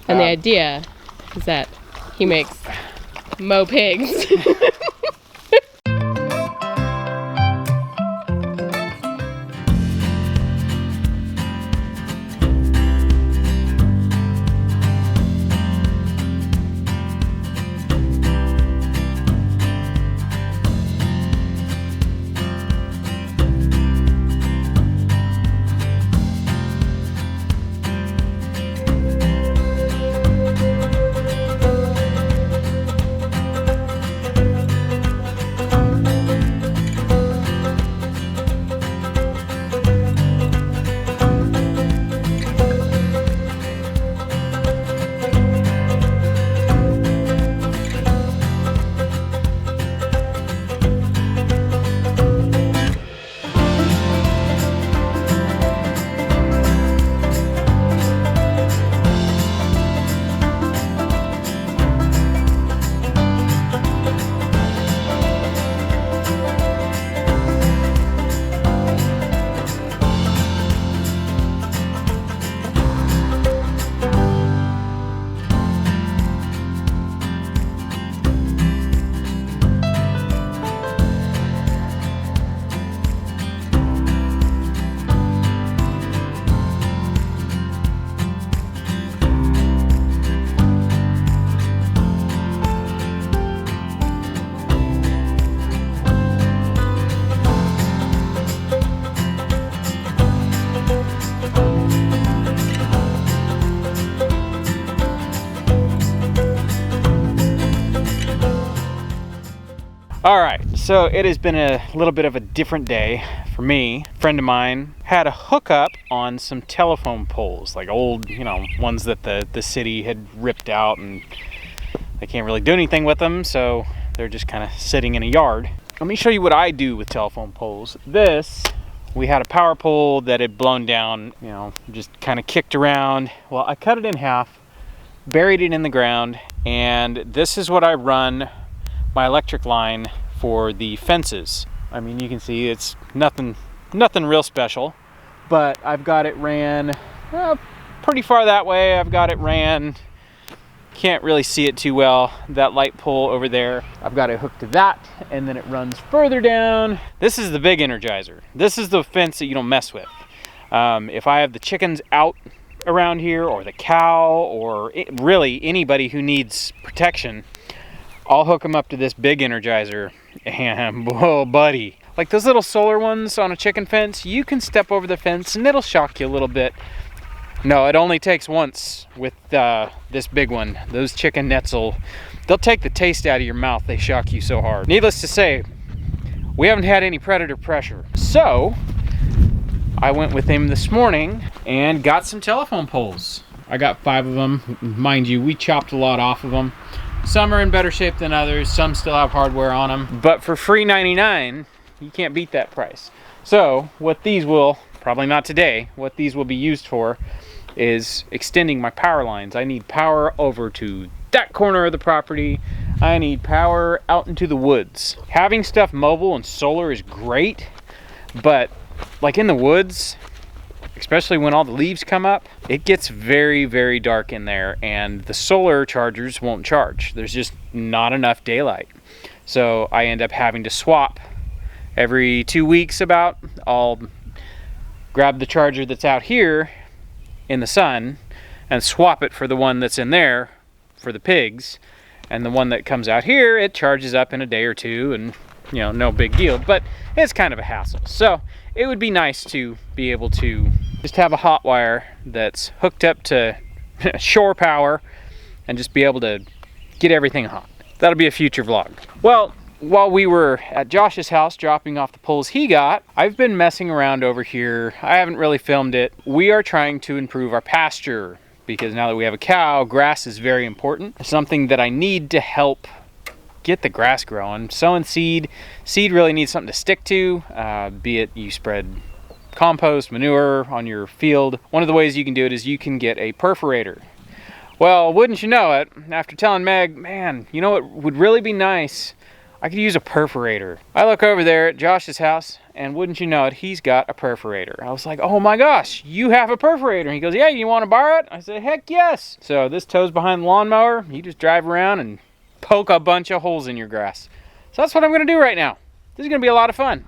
And the idea is that he makes mow pigs. All right, so it has been a little bit of a different day for me. A friend of mine had a hookup on some telephone poles, like old, ones that the city had ripped out, and they can't really do anything with them, so they're just kind of sitting in a yard. Let me show you what I do with telephone poles. We had a power pole that had blown down, just kind of kicked around. Well, I cut it in half, buried it in the ground, and this is what I run my electric line for the fences. I mean, you can see it's nothing real special, but I've got it ran pretty far that way. I've got it ran, can't really see it too well, that light pole over there. I've got it hooked to that, and then it runs further down. This is the big energizer. This is the fence that you don't mess with. If I have the chickens out around here, or the cow, or really anybody who needs protection, I'll hook them up to this big energizer, and whoa, buddy. Like those little solar ones on a chicken fence, you can step over the fence and it'll shock you a little bit. No, it only takes once with this big one. Those chicken nets they'll take the taste out of your mouth. They shock you so hard. Needless to say, we haven't had any predator pressure. So, I went with him this morning and got some telephone poles. I got 5 of them. Mind you, we chopped a lot off of them. Some are in better shape than others. Some still have hardware on them. But for free 99, you can't beat that price. So what these will, probably not today, what these will be used for is extending my power lines. I need power over to that corner of the property. I need power out into the woods. Having stuff mobile and solar is great, but like in the woods, especially when all the leaves come up, it gets very, very dark in there, and the solar chargers won't charge. There's just not enough daylight. So I end up having to swap every 2 weeks about. I'll grab the charger that's out here in the sun and swap it for the one that's in there for the pigs. And the one that comes out here, it charges up in a day or two, and no big deal, but it's kind of a hassle. So it would be nice to be able to just have a hot wire that's hooked up to shore power and just be able to get everything hot. That'll be a future vlog. Well, while we were at Josh's house dropping off the poles he got, I've been messing around over here. I haven't really filmed it. We are trying to improve our pasture because now that we have a cow, grass is very important. It's something that I need to help get the grass growing. Sowing seed really needs something to stick to, be it you spread compost, manure on your field. One of the ways you can do it is you can get a perforator. Well, wouldn't you know it, after telling Meg, man, what would really be nice? I could use a perforator. I look over there at Josh's house, and wouldn't you know it, he's got a perforator. I was like, oh my gosh, you have a perforator. And he goes, yeah, you want to borrow it? I said, heck yes. So this tows behind the lawnmower. You just drive around and poke a bunch of holes in your grass. So that's what I'm going to do right now. This is going to be a lot of fun.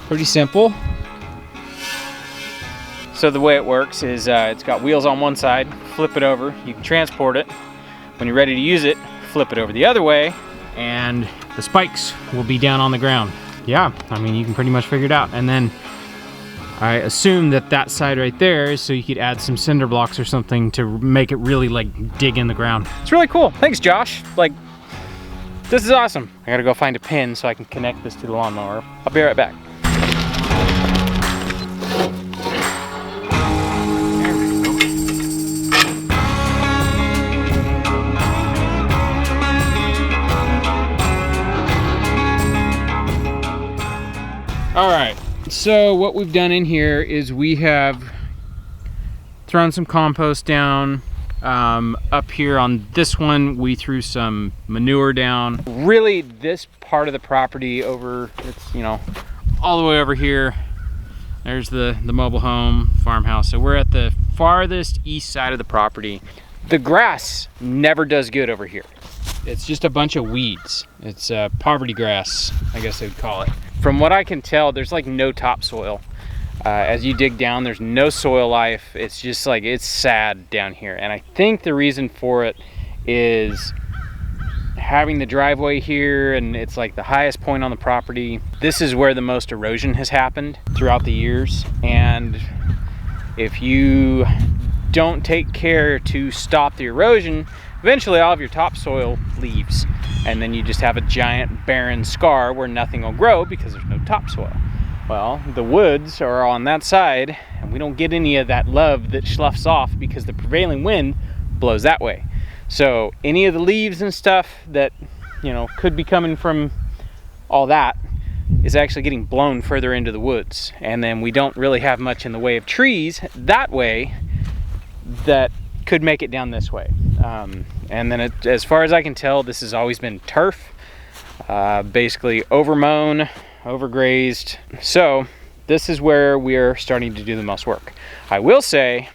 Pretty simple. So the way it works is it's got wheels on one side, flip it over, you can transport it. When you're ready to use it, flip it over the other way, and the spikes will be down on the ground. Yeah, I mean, you can pretty much figure it out. And then I assume that that side right there is so you could add some cinder blocks or something to make it really like dig in the ground. It's really cool. Thanks, Josh. Like, this is awesome. I gotta go find a pin so I can connect this to the lawnmower. I'll be right back. All right, so what we've done in here is we have thrown some compost down. Up here on this one, we threw some manure down. Really, this part of the property over, it's, you know, all the way over here. There's the mobile home, farmhouse. So we're at the farthest east side of the property. The grass never does good over here. It's just a bunch of weeds. It's poverty grass, I guess they would call it. From what I can tell, there's like no topsoil. As you dig down, there's no soil life. It's just like, it's sad down here. And I think the reason for it is having the driveway here, and it's like the highest point on the property. This is where the most erosion has happened throughout the years. And if you don't take care to stop the erosion, eventually all of your topsoil leaves, and then you just have a giant barren scar where nothing will grow because there's no topsoil. Well, the woods are on that side, and we don't get any of that love that sloughs off because the prevailing wind blows that way. So any of the leaves and stuff that, you know, could be coming from all that is actually getting blown further into the woods. And then we don't really have much in the way of trees that way that could make it down this way. And then as far as I can tell, this has always been turf, basically overmown, overgrazed. So this is where we're starting to do the most work. I will say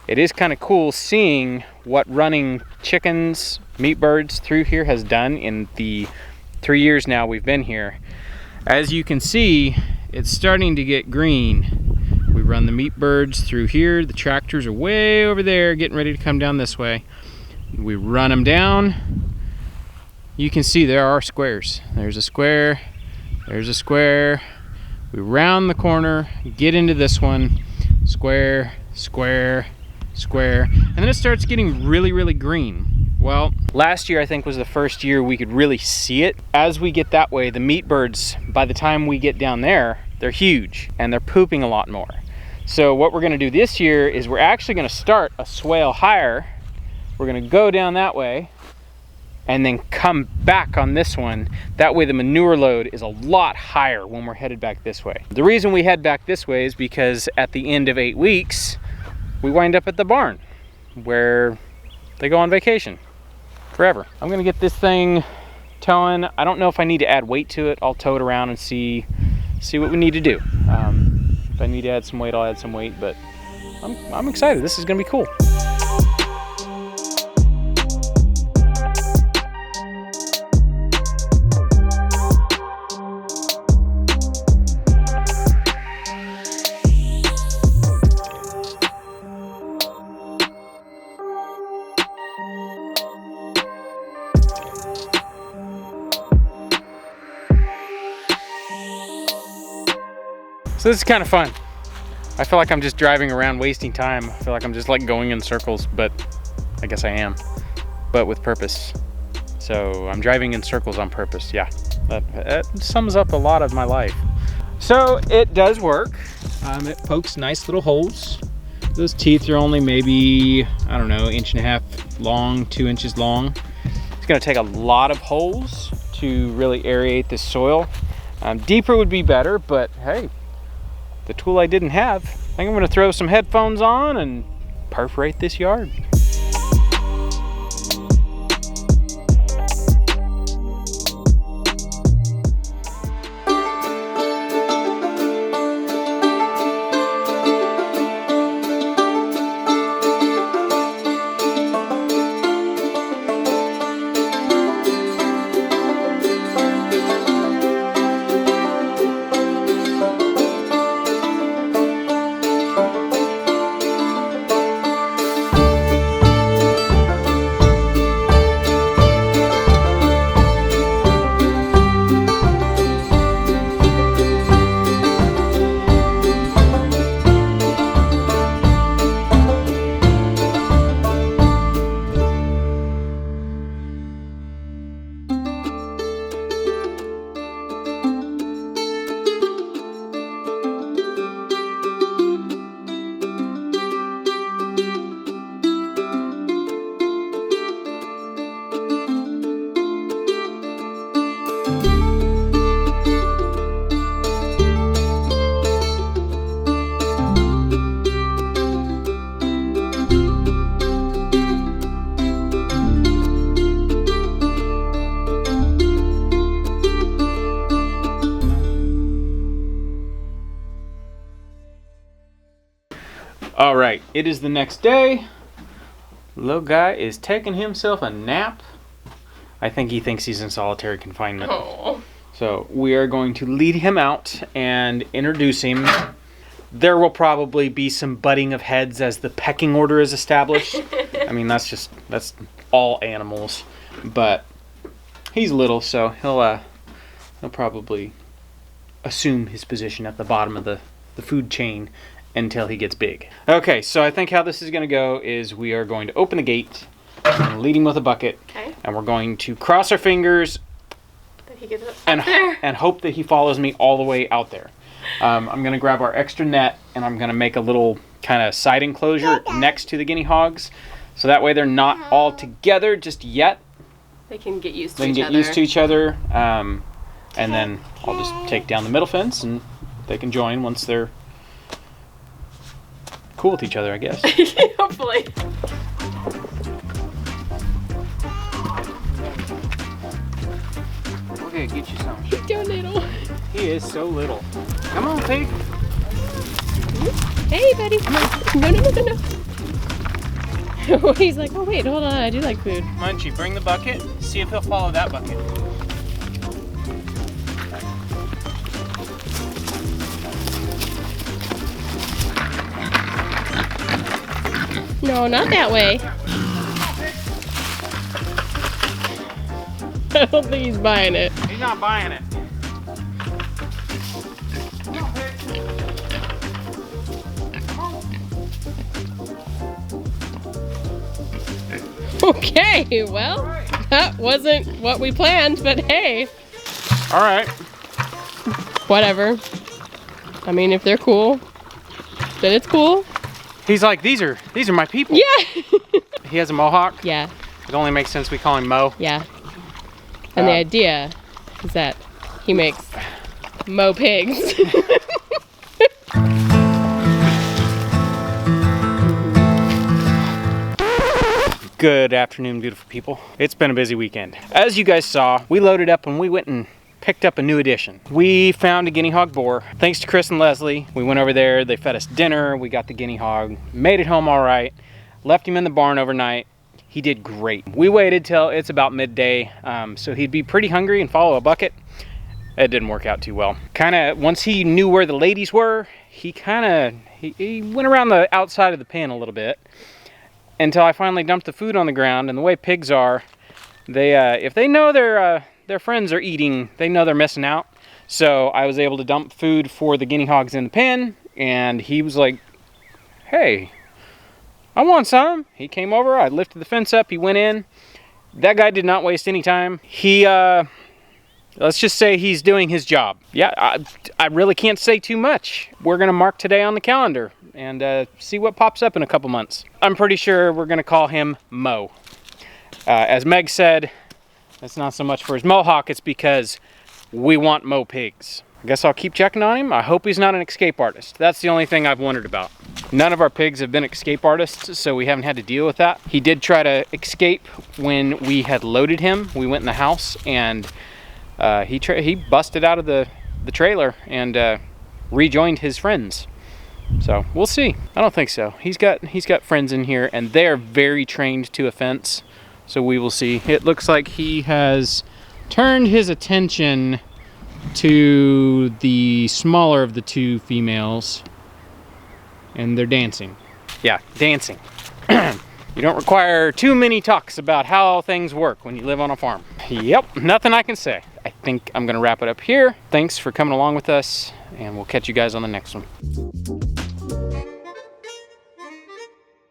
it is kind of cool seeing what running chickens, meat birds through here has done in the 3 years now we've been here. As you can see, it's starting to get green. We run the meat birds through here. The tractors are way over there getting ready to come down this way. We run them down. You can see there are squares. There's a square, there's a square. We round the corner, get into this one, square, square, square, and then it starts getting really, really green. Well, last year I think was the first year we could really see it. As we get that way, the meat birds, by the time we get down there, they're huge and they're pooping a lot more. So what we're gonna do this year is we're actually gonna start a swale higher. We're gonna go down that way and then come back on this one. That way the manure load is a lot higher when we're headed back this way. The reason we head back this way is because at the end of 8 weeks, we wind up at the barn where they go on vacation forever. I'm gonna get this thing towing. I don't know if I need to add weight to it. I'll tow it around and see what we need to do. If I need to add some weight, I'll add some weight, but I'm excited. This is gonna be cool. So this is kind of fun. I feel like I'm just driving around wasting time. I feel like I'm just like going in circles, but I guess I am, but with purpose. So I'm driving in circles on purpose. Yeah, that sums up a lot of my life. So it does work. It pokes nice little holes. Those teeth are only maybe, I don't know, 1.5 inches long, 2 inches long. It's gonna take a lot of holes to really aerate this soil. Deeper would be better, but hey, the tool I didn't have. I think I'm gonna throw some headphones on and perforate this yard. All right, it is the next day. Little guy is taking himself a nap. I think he thinks he's in solitary confinement. Oh. So we are going to lead him out and introduce him. There will probably be some butting of heads as the pecking order is established. I mean, that's all animals. But he's little, so he'll probably assume his position at the bottom of the food chain until he gets big. Okay, so I think how this is going to go is we are going to open the gate and lead him with a bucket. Okay. And we're going to cross our fingers That he gets up there. and hope that he follows me all the way out there. I'm going to grab our extra net and I'm going to make a little kind of side enclosure next to the guinea hogs. So that way they're not all together just yet. They can get used to They can each get other. used to each other. And then I'll just take down the middle fence and they can join once they're cool with each other, I guess. Hopefully. Okay, get you some. He's too little. He is so little. Come on, pig. Hey, buddy. No. He's like, oh wait, hold on, I do like food. Munchie, bring the bucket. See if he'll follow that bucket. No, not that way. I don't think he's buying it. He's not buying it. Okay, well, that wasn't what we planned, but hey, All right. whatever. I mean, if they're cool, then it's cool. He's like, these are my people. Yeah. He has a mohawk. Yeah, It only makes sense we call him Mo. yeah. And the idea is that he makes Mo pigs. Good afternoon, beautiful people. It's been a busy weekend. As you guys saw, we loaded up and we went and picked up a new addition. We found a guinea hog boar. Thanks to Chris and Leslie, we went over there, they fed us dinner, we got the guinea hog, made it home all right, left him in the barn overnight. He did great. We waited till it's about midday, so he'd be pretty hungry and follow a bucket. It didn't work out too well. Once he knew where the ladies were, he went around the outside of the pen a little bit until I finally dumped the food on the ground. And the way pigs are, they if they know their friends are eating, they know they're missing out. So I was able to dump food for the guinea hogs in the pen, and he was like, hey, I want some. He came over, I lifted the fence up, he went in. That guy did not waste any time. He, let's just say he's doing his job. Yeah, I really can't say too much. We're gonna mark today on the calendar and see what pops up in a couple months. I'm pretty sure we're gonna call him Mo. As Meg said, that's not so much for his mohawk, it's because we want Mo pigs. I guess I'll keep checking on him. I hope he's not an escape artist. That's the only thing I've wondered about. None of our pigs have been escape artists, so we haven't had to deal with that. He did try to escape when we had loaded him. We went in the house and he busted out of the trailer and rejoined his friends. So we'll see. I don't think so. He's got friends in here and they're very trained to a fence. So we will see. It looks like he has turned his attention to the smaller of the two females, and they're dancing. Yeah, dancing. You don't require too many talks about how things work when you live on a farm. Yep, nothing I can say. I think I'm gonna wrap it up here. Thanks for coming along with us, and we'll catch you guys on the next one.